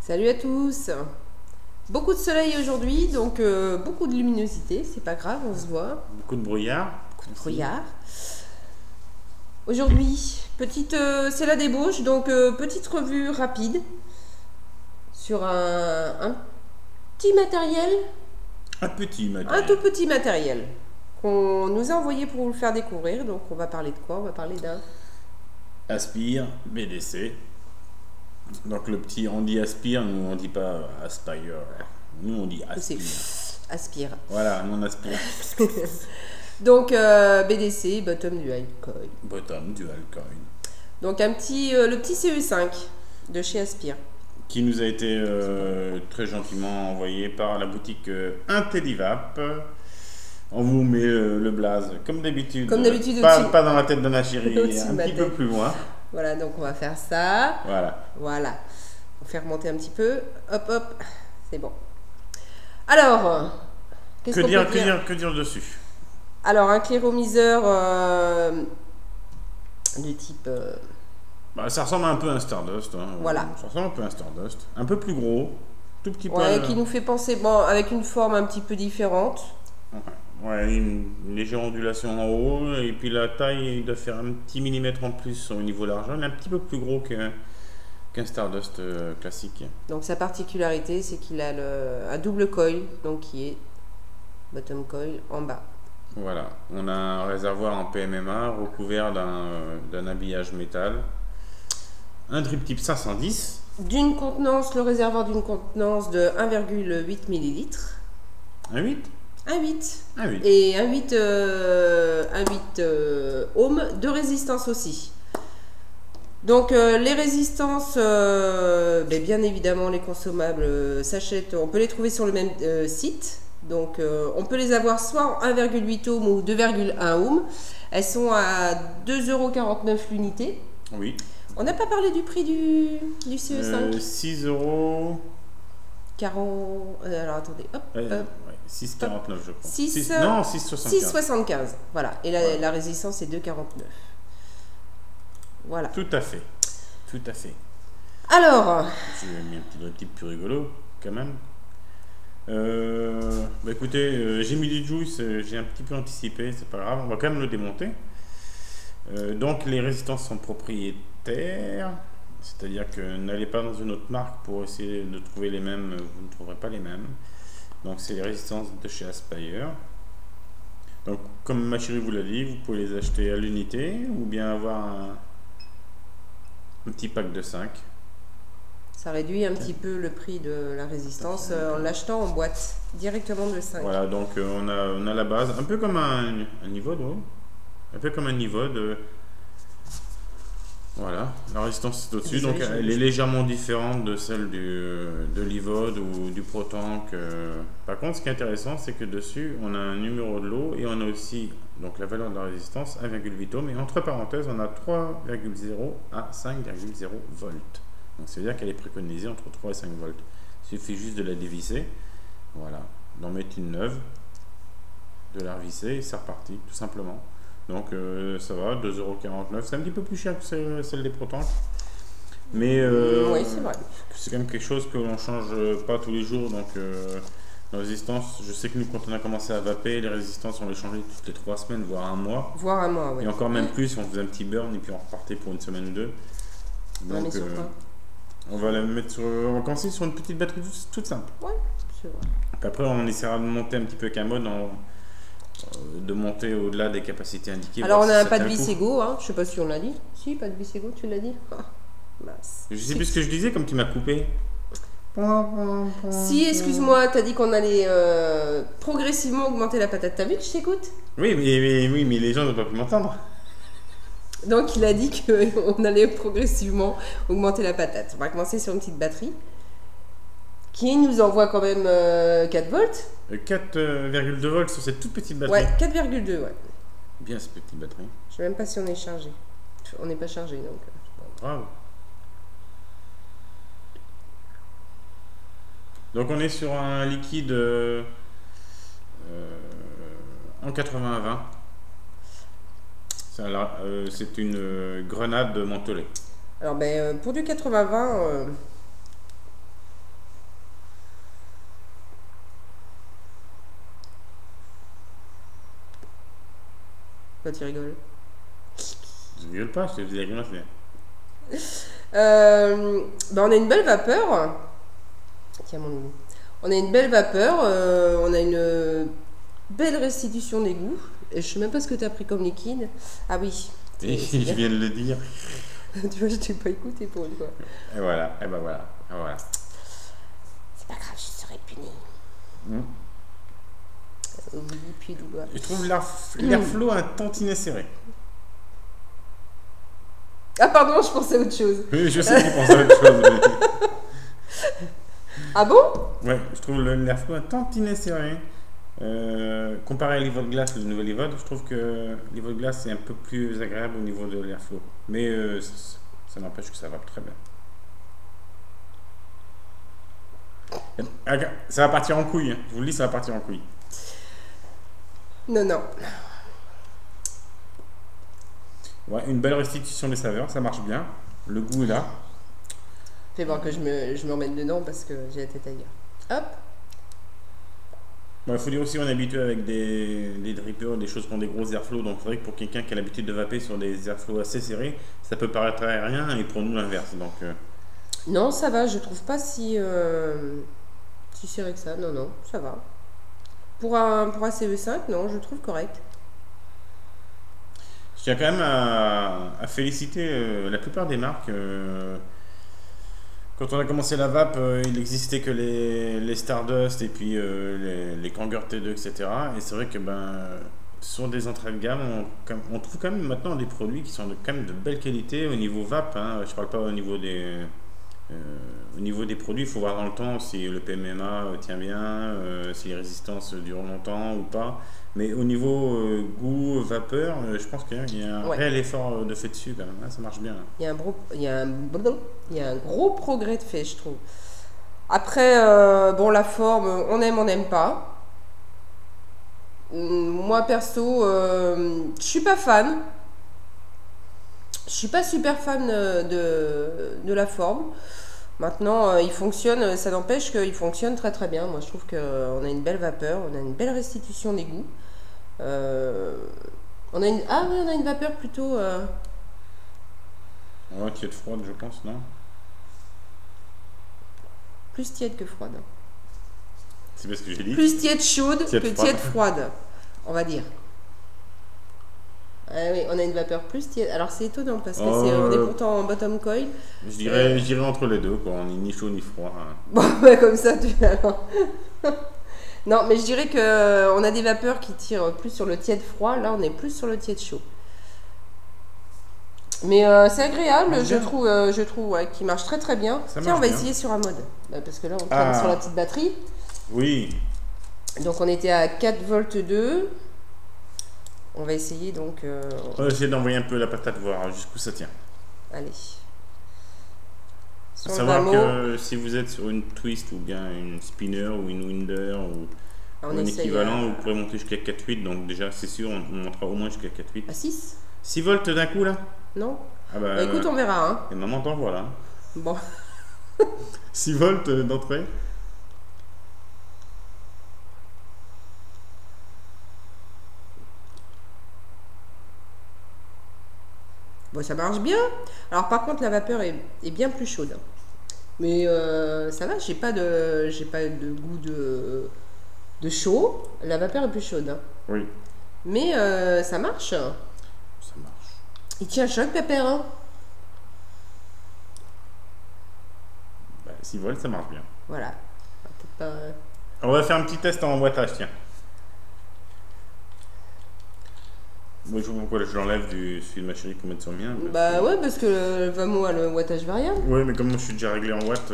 Salut à tous. Beaucoup de soleil aujourd'hui, donc beaucoup de luminosité, c'est pas grave, on se voit. Beaucoup de brouillard. Brouillard. Aujourd'hui, c'est la débauche, donc petite revue rapide sur un petit matériel. Un petit matériel. Un tout petit matériel qu'on nous a envoyé pour vous le faire découvrir. Donc on va parler de quoi? On va parler d'un Aspire BDC. Donc le petit, on dit Aspire, nous on dit pas Aspire. Nous on dit Aspire. Aspire. Voilà, nous on aspire. Donc BDC, Bottom Dual Coil. Bottom Dual Coil. Donc le petit CE5 de chez Aspire. Qui nous a été très gentiment envoyé par la boutique Intellivap. On vous met le blaze comme d'habitude. Comme d'habitude. Pas dans la tête de ma chérie, un petit peu plus loin. Voilà, donc on va faire ça. Voilà. On fait remonter un petit peu. Hop, hop. C'est bon. Alors, qu'est-ce qu'on peut dire? Que dire dessus? Alors, un cléromiseur du type... ça ressemble un peu à un Stardust. Hein. Voilà. Ça ressemble un peu à un Stardust. Un peu plus gros. Tout petit peu. Ouais, qui nous fait penser... Bon, avec une forme un petit peu différente. Ouais, une légère ondulation en haut, et puis la taille, il doit faire un petit millimètre en plus au niveau largeur, il est un petit peu plus gros qu'un Stardust classique. Donc sa particularité, c'est qu'il a un double coil, donc qui est bottom coil en bas. Voilà, on a un réservoir en PMMA recouvert d'un habillage métal, un drip type 510. Le réservoir d'une contenance de 1,8 ml. Un 8 Un 8. Un 8. Et un 8 ohms de résistance aussi. Donc les résistances, bien évidemment les consommables s'achètent, on peut les trouver sur le même site. Donc on peut les avoir soit en 1,8 ohm ou 2,1 ohm. Elles sont à 2,49 € l'unité. Oui. On n'a pas parlé du prix du CE5. 6 €. 40... alors attendez, hop. 6,49 je crois. 6,75. 6,75. Voilà. Et la résistance est 2,49. Voilà. Tout à fait. Tout à fait. Alors. J'ai mis un petit drip type plus rigolo quand même. Écoutez, j'ai mis du juice, j'ai un petit peu anticipé, c'est pas grave, on va quand même le démonter. Donc les résistances sont propriétaires. C'est-à-dire que n'allez pas dans une autre marque pour essayer de trouver les mêmes, vous ne trouverez pas les mêmes. Donc c'est les résistances de chez Aspire. Donc comme ma chérie vous l'a dit, vous pouvez les acheter à l'unité ou bien avoir un petit pack de 5. Ça réduit un petit peu le prix de la résistance en l'achetant en boîte, directement de 5. Voilà, donc on a la base, un peu comme un Nivode, un peu comme un Nivode. Voilà, la résistance est au-dessus, donc elle est légèrement différente de celle de l'Ivode ou du ProTank. Par contre, ce qui est intéressant, c'est que dessus, on a un numéro de lot et on a aussi donc la valeur de la résistance 1,8 ohm. Et entre parenthèses, on a 3,0 à 5,0 volts. Donc ça veut dire qu'elle est préconisée entre 3 et 5 volts. Il suffit juste de la dévisser, voilà, d'en mettre une neuve, de la revisser et c'est reparti, tout simplement. Donc ça va, 2,49 €. C'est un petit peu plus cher que celle des ProTank. Mais oui, c'est vrai. C'est quand même quelque chose que l'on change pas tous les jours. Donc la résistance, je sais que nous, quand on a commencé à vaper, les résistances, on les changeait toutes les 3 semaines, voire un mois. Voire un mois, oui. Et encore même plus, on faisait un petit burn et puis on repartait pour une semaine ou deux. Donc on va la mettre sur. On va commencer sur une petite batterie toute simple. Ouais, c'est vrai. Après, on essaiera de monter un petit peu qu'un mode de monter au-delà des capacités indiquées. Alors on a un pas de Vicego, hein. Je sais pas si on l'a dit. Si, pas de Vicego, tu l'as dit. Je sais plus ce que je disais comme tu m'as coupé. Si, excuse-moi, t'as dit qu'on allait progressivement augmenter la patate. T'as vu que je t'écoute? Oui, mais les gens n'ont pas pu m'entendre. Donc il a dit qu'on allait progressivement augmenter la patate. On va commencer sur une petite batterie. qui nous envoie quand même 4 volts. 4,2 volts sur cette toute petite batterie. Ouais, 4,2, ouais. Bien cette petite batterie. Je sais même pas si on est chargé. On n'est pas chargé, donc. Pas grave. Donc on est sur un liquide en 80-20. C'est une grenade de mentholée. Alors, ben, pour du 80-20... Toi, tu rigoles. Je rigole pas, je te faisais la grimace. Ben, on a une belle vapeur. Tiens, mon loulou. On a une belle vapeur, on a une belle restitution d'égout. Et je sais même pas ce que tu as pris comme liquide. Ah oui. Je viens de le dire. Tu vois, je t'ai pas écouté pour une fois. Et voilà, et ben voilà, et voilà. C'est pas grave, je serai punie. Oui, puis du doigt. Je trouve l'airflow un tantinet serré. Ah pardon, je pensais à autre chose. Oui, je sais que tu penses à autre chose. Ah bon? Ouais, je trouve l'airflow un tantinet serré. Comparé à l'Evoque Glass, le nouvel Evoque, je trouve que l'Evoque Glass est un peu plus agréable au niveau de l'airflow. Mais ça n'empêche que ça va très bien. Ça va partir en couille, hein. Je vous le dis, ça va partir en couille. Non, non. Ouais, une belle restitution des saveurs, ça marche bien. Le goût est là. Fais voir que je me remette dedans parce que j'ai la tête ailleurs. Hop. Il faut dire aussi qu'on est habitué avec des drippers, des choses qui ont des gros airflows. Donc c'est vrai que pour quelqu'un qui a l'habitude de vaper sur des airflows assez serrés, ça peut paraître rien et pour nous l'inverse. Donc non, ça va, je trouve pas si serré que ça. Non, non, ça va. Pour un CE5, non, je trouve correct. Je tiens quand même à féliciter la plupart des marques. Quand on a commencé la vape, il n'existait que les Stardust et puis les Kangol T2, etc. Et c'est vrai que sur des entrées de gamme, on trouve quand même maintenant des produits qui sont quand même de belle qualité au niveau vape. Hein. Je ne parle pas au niveau des produits, il faut voir dans le temps si le PMMA tient bien, si les résistances durent longtemps ou pas. Mais au niveau goût, vapeur, je pense qu'il y a un réel effort de fait dessus quand même, hein, ça marche bien. Il y a un gros progrès de fait, je trouve. Après, bon, la forme, on aime, on n'aime pas. Moi, perso, je suis pas fan. Je suis pas super fan de la forme. Maintenant, il fonctionne, ça n'empêche qu'il fonctionne très très bien. Moi, je trouve qu'on a une belle vapeur, on a une belle restitution d'égout. On a une vapeur plutôt... Ouais, tiède froide, je pense, non? Plus tiède que froide. C'est bien ce que j'ai dit. Plus tiède chaude que froide. tiède froide, on va dire. Ah oui, on a une vapeur plus tiède. Alors c'est étonnant parce que on est pourtant en bottom coil. Je dirais entre les deux, quoi. On n'est ni chaud ni froid. Hein. Bon, comme ça, alors. Non, mais je dirais qu'on a des vapeurs qui tirent plus sur le tiède froid. Là, on est plus sur le tiède chaud. Mais c'est agréable, je trouve ouais, qui marche très très bien. Tiens, on va essayer sur un mode. Parce que là, on tourne sur la petite batterie. Oui. Donc, on était à 4 volts 2. On va essayer donc... On va essayer d'envoyer un peu la patate, voir jusqu'où ça tient. Allez. À savoir que si vous êtes sur une twist ou bien une spinner ou une winder ou un équivalent, vous pourrez monter jusqu'à 4.8. Donc déjà, c'est sûr, on montera au moins jusqu'à 4.8. À 6 6 volts d'un coup, là? Non. Ah bah, écoute, on verra. Hein. Et maman t'envoie, là. Bon. 6 volts d'entrée. Bon, ça marche bien. Alors par contre, la vapeur est bien plus chaude. Mais ça va, j'ai pas de goût de chaud. La vapeur est plus chaude. Hein. Oui. Mais ça marche. Ça marche. Il tient le choc, pépère. Hein. 6 volts, ça marche bien. Voilà. On va faire un petit test en wattage, tiens. Moi, je vois pourquoi je l'enlève celui de ma chérie pour mettre sur le mien. Bah ouais, parce que le Vamo a le wattage variable. Ouais, mais comme moi je suis déjà réglé en watts,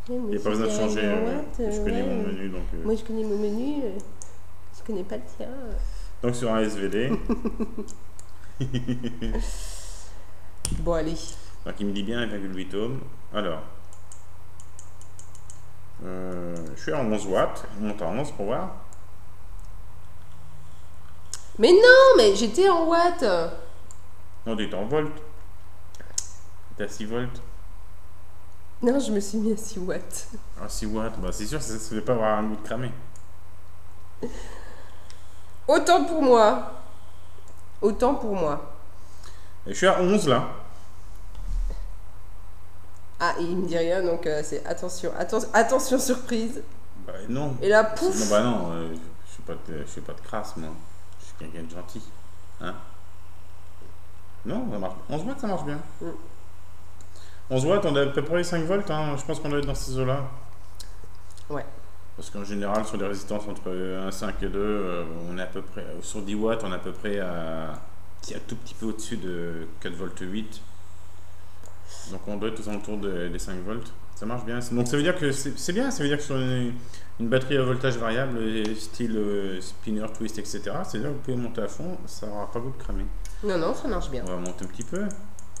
Il n'y a pas besoin de changer. Je connais mon menu. Donc, moi, je connais mon menu. Je connais pas le tien. Donc, sur un SVD. Bon, allez. Donc, il me dit bien 1,8 ohms. Alors, je suis à 11 watts. On monte à 11 pour voir. Mais non, mais j'étais en watts. Non, tu es en volts. Tu es à 6 volts. Non, je me suis mis à 6 watts. Ah, 6 watts, bah, c'est sûr, ça ne se fait pas avoir un goût de cramé. Autant pour moi. Autant pour moi. Et je suis à 11 là. Ah, il me dit rien, donc c'est attention surprise. Bah non. Et là, pouf. Non, bah non, je suis pas de crasse, moi. Je suis quelqu'un de gentil. Hein? Non, ça marche. 11 watts, ça marche bien. 11 watts, on a à peu près 5 volts, hein. Je pense qu'on doit être dans ces eaux-là. Ouais. Parce qu'en général, sur les résistances entre 1,5 et 2, on est à peu près, sur 10 watts, on est à peu près à un tout petit peu au-dessus de 4 volts 8. Donc on doit être aux alentours des 5 volts. Ça marche bien. Donc ça veut dire que c'est bien, ça veut dire que sur une batterie à voltage variable, style spinner, twist, etc., c'est-à-dire que vous pouvez monter à fond, ça n'aura pas goût de cramer. Non, non, ça marche bien. On va monter un petit peu.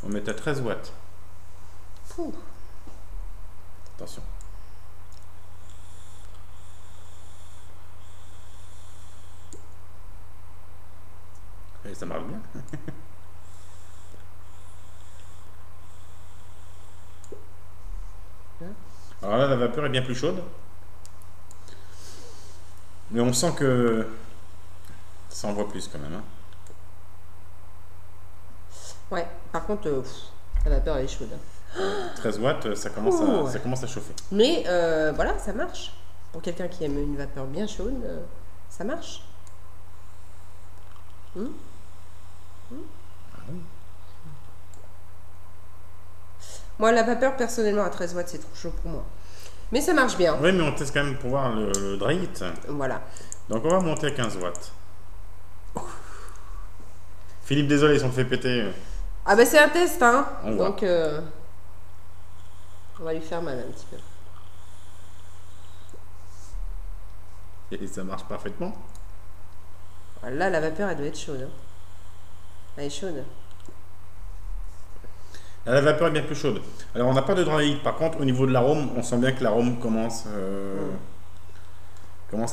On va mettre à 13 watts. Ouh. Attention. Et ça marche bien. Alors là, la vapeur est bien plus chaude. Mais on sent que ça envoie plus quand même. Hein. Ouais, par contre, la vapeur elle est chaude. 13 watts, ça commence à chauffer. Mais voilà, ça marche. Pour quelqu'un qui aime une vapeur bien chaude, ça marche. Ah oui. Moi, la vapeur, personnellement, à 13 watts, c'est trop chaud pour moi. Mais ça marche bien. Oui, mais on teste quand même pour voir le dry heat. Voilà. Donc, on va monter à 15 watts. Philippe, désolé, ils sont fait péter. Ah bah c'est un test, hein. Donc, on va lui faire mal un petit peu. Et ça marche parfaitement. Là, la vapeur, elle doit être chaude. Hein. Elle est chaude. La vapeur est bien plus chaude. Alors, on n'a pas de dry heat. Par contre, au niveau de l'arôme, on sent bien que l'arôme commence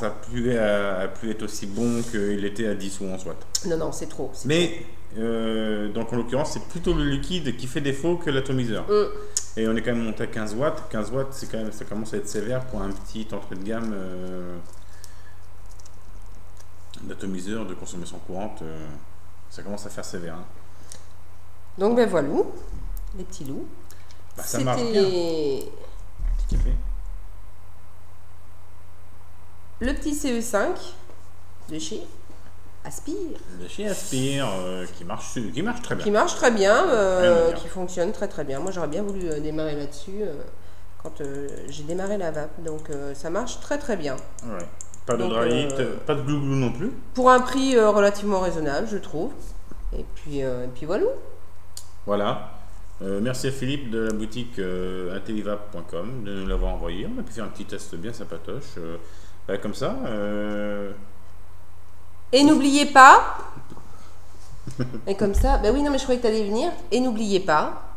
à plus être aussi bon qu'il était à 10 ou 11 watts. Non, non, c'est trop. Mais, donc en l'occurrence, c'est plutôt le liquide qui fait défaut que l'atomiseur. Et on est quand même monté à 15 watts. 15 watts, ça commence à être sévère pour un petit entrée de gamme d'atomiseur de consommation courante. Ça commence à faire sévère. Hein. Donc, ben voilà, les petits loups. Bah, ça marche bien. Tout à fait. Le petit CE5 de chez Aspire. De chez Aspire, qui marche très bien. Qui marche très bien, qui fonctionne très très bien. Moi j'aurais bien voulu démarrer là-dessus quand j'ai démarré la vape. Donc ça marche très très bien. Ouais. Pas de dry heat, pas de glou-glou non plus. Pour un prix relativement raisonnable, je trouve. Et puis voilà. Voilà. Merci à Philippe de la boutique intellivap.com de nous l'avoir envoyé. On a pu faire un petit test bien sympatoche. Comme ça. Et n'oubliez pas. Et comme ça, ben oui, non, mais je croyais que tu allais venir. Et n'oubliez pas,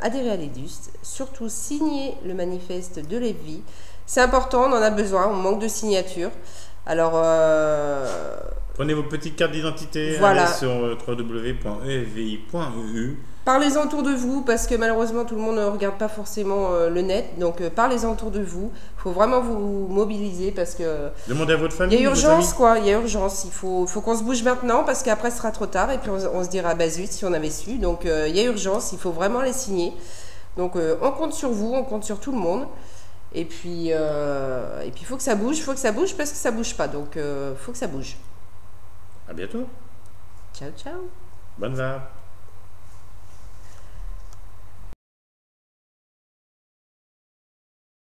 adhérez à l'EDUST. Surtout, signez le manifeste de Lévi. C'est important, on en a besoin, on manque de signatures. Alors. Prenez vos petites cartes d'identité, voilà. Allez sur www.evi.eu. Parlez-en autour de vous, parce que malheureusement tout le monde ne regarde pas forcément le net, donc parlez-en autour de vous. Il faut vraiment vous mobiliser parce que... Demandez à votre famille. Il y a urgence quoi, il y a urgence. Il faut qu'on se bouge maintenant parce qu'après ce sera trop tard et puis on se dira bah zut si on avait su. Donc il y a urgence, il faut vraiment les signer. Donc on compte sur vous, on compte sur tout le monde. Et puis il faut que ça bouge, parce que ça bouge pas. Donc faut que ça bouge. À bientôt. Ciao ciao. Bonne vape.